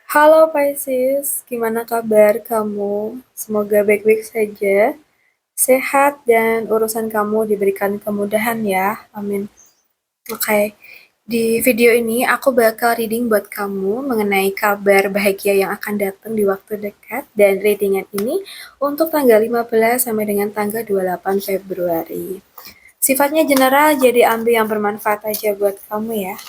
Halo Pisces, gimana kabar kamu? Semoga baik-baik saja, sehat dan urusan kamu diberikan kemudahan ya. Amin. Oke, di video ini aku bakal reading buat kamu mengenai kabar bahagia yang akan datang di waktu dekat dan readingan ini untuk tanggal 15 sampai dengan tanggal 28 Februari. Sifatnya general, jadi ambil yang bermanfaat aja buat kamu ya.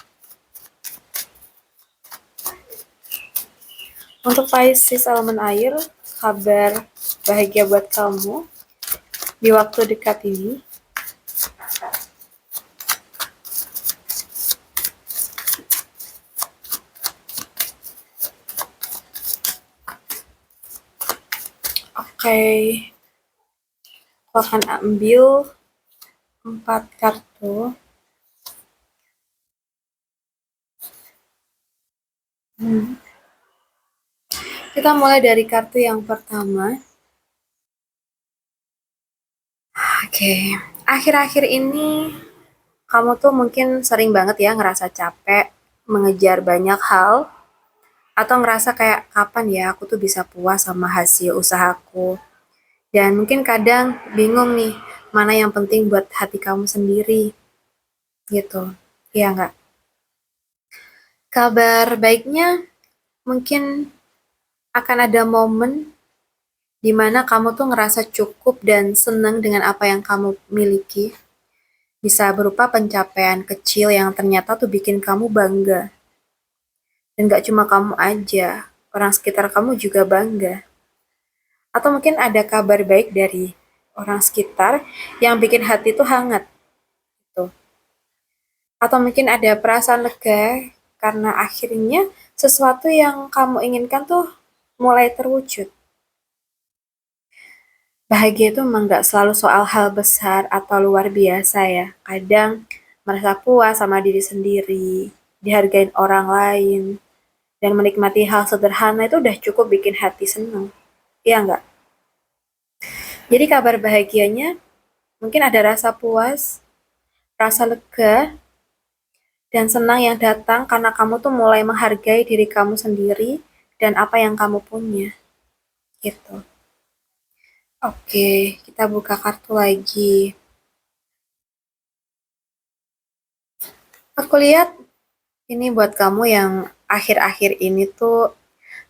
Untuk Pisces elemen air, kabar bahagia buat kamu di waktu dekat ini. Oke, aku akan ambil 4 kartu. Kita mulai dari kartu yang pertama. Oke, akhir-akhir ini kamu tuh mungkin sering banget ya ngerasa capek, mengejar banyak hal, atau ngerasa kayak kapan ya aku tuh bisa puas sama hasil usahaku. Dan mungkin kadang bingung nih, mana yang penting buat hati kamu sendiri, gitu. Iya nggak? Kabar baiknya mungkin akan ada momen di mana kamu tuh ngerasa cukup dan senang dengan apa yang kamu miliki. Bisa berupa pencapaian kecil yang ternyata tuh bikin kamu bangga. Dan gak cuma kamu aja, orang sekitar kamu juga bangga. Atau mungkin ada kabar baik dari orang sekitar yang bikin hati tuh hangat. Gitu. Atau mungkin ada perasaan lega karena akhirnya sesuatu yang kamu inginkan tuh mulai terwujud. Bahagia itu memang gak selalu soal hal besar atau luar biasa ya. Kadang merasa puas sama diri sendiri, dihargain orang lain, dan menikmati hal sederhana itu udah cukup bikin hati seneng. Iya nggak? Jadi kabar bahagianya mungkin ada rasa puas, rasa lega, dan senang yang datang karena kamu tuh mulai menghargai diri kamu sendiri dan apa yang kamu punya. Gitu. Oke, kita buka kartu lagi. Aku lihat ini buat kamu yang akhir-akhir ini tuh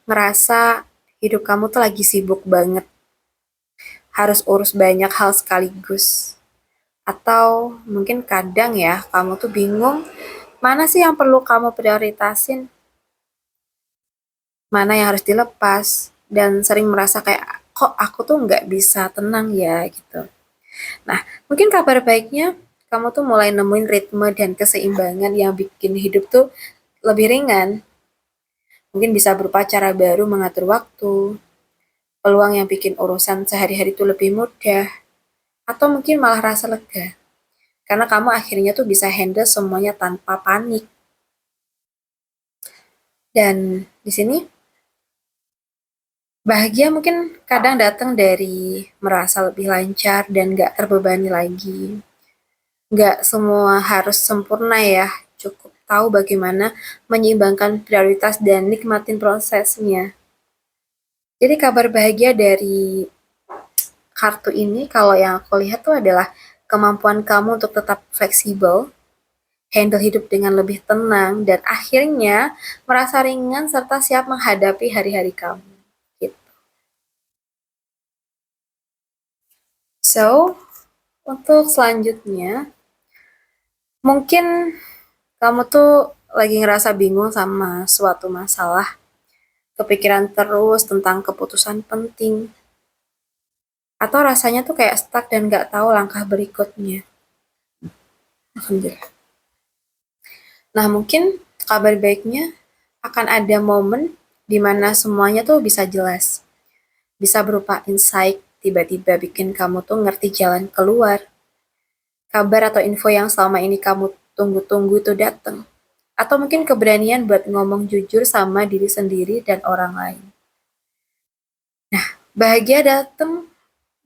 ngerasa hidup kamu tuh lagi sibuk banget. Harus urus banyak hal sekaligus. Atau mungkin kadang ya, kamu tuh bingung mana sih yang perlu kamu prioritasin, mana yang harus dilepas, dan sering merasa kayak, kok aku tuh nggak bisa tenang ya, gitu. Nah, mungkin kabar baiknya, kamu tuh mulai nemuin ritme dan keseimbangan yang bikin hidup tuh lebih ringan. Mungkin bisa berupa cara baru mengatur waktu, peluang yang bikin urusan sehari-hari tuh lebih mudah, atau mungkin malah rasa lega. Karena kamu akhirnya tuh bisa handle semuanya tanpa panik. Dan di sini bahagia mungkin kadang datang dari merasa lebih lancar dan gak terbebani lagi. Gak semua harus sempurna ya, cukup tahu bagaimana menyeimbangkan prioritas dan nikmatin prosesnya. Jadi kabar bahagia dari kartu ini kalau yang aku lihat tuh adalah kemampuan kamu untuk tetap fleksibel, handle hidup dengan lebih tenang, dan akhirnya merasa ringan serta siap menghadapi hari-hari kamu. Gitu. So, untuk selanjutnya, mungkin kamu tuh lagi ngerasa bingung sama suatu masalah, kepikiran terus tentang keputusan penting, atau rasanya tuh kayak stuck dan gak tahu langkah berikutnya. Alhamdulillah. Nah, mungkin kabar baiknya akan ada momen di mana semuanya tuh bisa jelas. Bisa berupa insight, tiba-tiba bikin kamu tuh ngerti jalan keluar. Kabar atau info yang selama ini kamu tunggu-tunggu itu datang. Atau mungkin keberanian buat ngomong jujur sama diri sendiri dan orang lain. Bahagia datang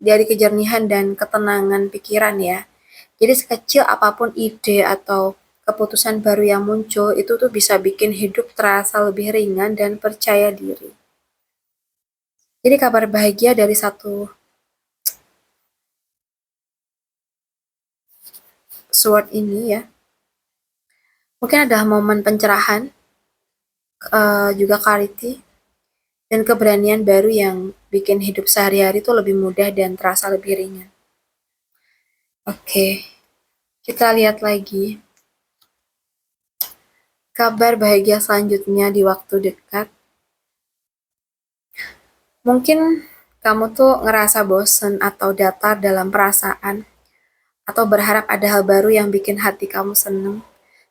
dari kejernihan dan ketenangan pikiran ya. Jadi sekecil apapun ide atau keputusan baru yang muncul itu tuh bisa bikin hidup terasa lebih ringan dan percaya diri. Jadi kabar bahagia dari satu sword ini ya, mungkin ada momen pencerahan, juga clarity, dan keberanian baru yang bikin hidup sehari-hari tuh lebih mudah dan terasa lebih ringan. Oke, kita lihat lagi. Kabar bahagia selanjutnya di waktu dekat. Mungkin kamu tuh ngerasa bosen atau datar dalam perasaan, atau berharap ada hal baru yang bikin hati kamu seneng,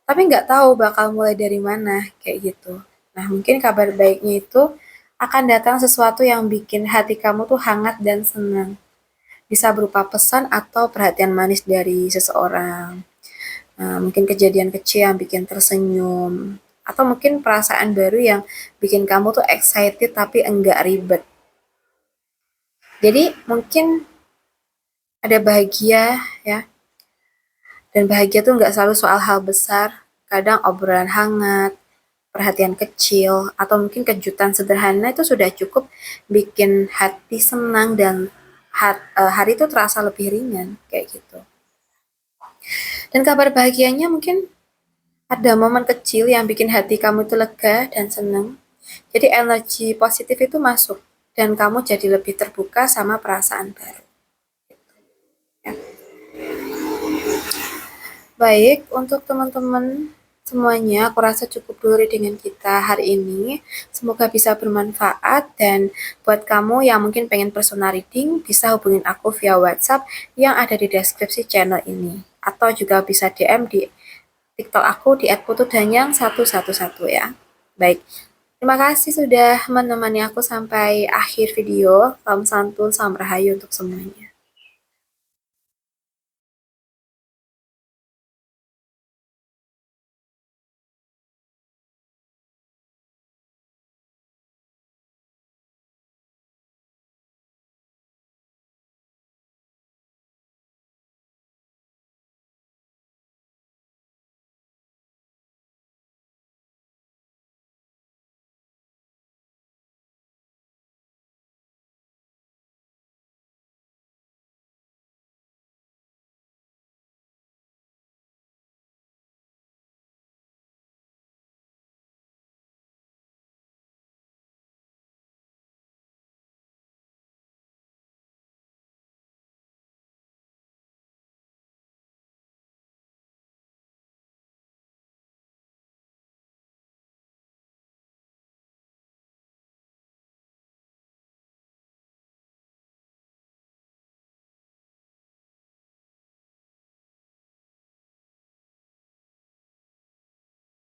tapi nggak tahu bakal mulai dari mana, kayak gitu. Nah, mungkin kabar baiknya itu akan datang sesuatu yang bikin hati kamu tuh hangat dan senang. Bisa berupa pesan atau perhatian manis dari seseorang. Nah, mungkin kejadian kecil yang bikin tersenyum. Atau mungkin perasaan baru yang bikin kamu tuh excited tapi enggak ribet. Jadi mungkin ada bahagia ya. Dan bahagia tuh nggak selalu soal hal besar. Kadang obrolan hangat, perhatian kecil, atau mungkin kejutan sederhana itu sudah cukup bikin hati senang dan hari itu terasa lebih ringan kayak gitu. Dan kabar bahagianya mungkin ada momen kecil yang bikin hati kamu itu lega dan senang. Jadi energi positif itu masuk dan kamu jadi lebih terbuka sama perasaan baru. Ya. Baik, untuk teman-teman semuanya, aku rasa cukup dulu dengan kita hari ini. Semoga bisa bermanfaat dan buat kamu yang mungkin pengen personal reading, bisa hubungin aku via WhatsApp yang ada di deskripsi channel ini. Atau juga bisa DM di TikTok aku di @putudanyang111 ya. Baik, terima kasih sudah menemani aku sampai akhir video. Salam santun, salam rahayu untuk semuanya.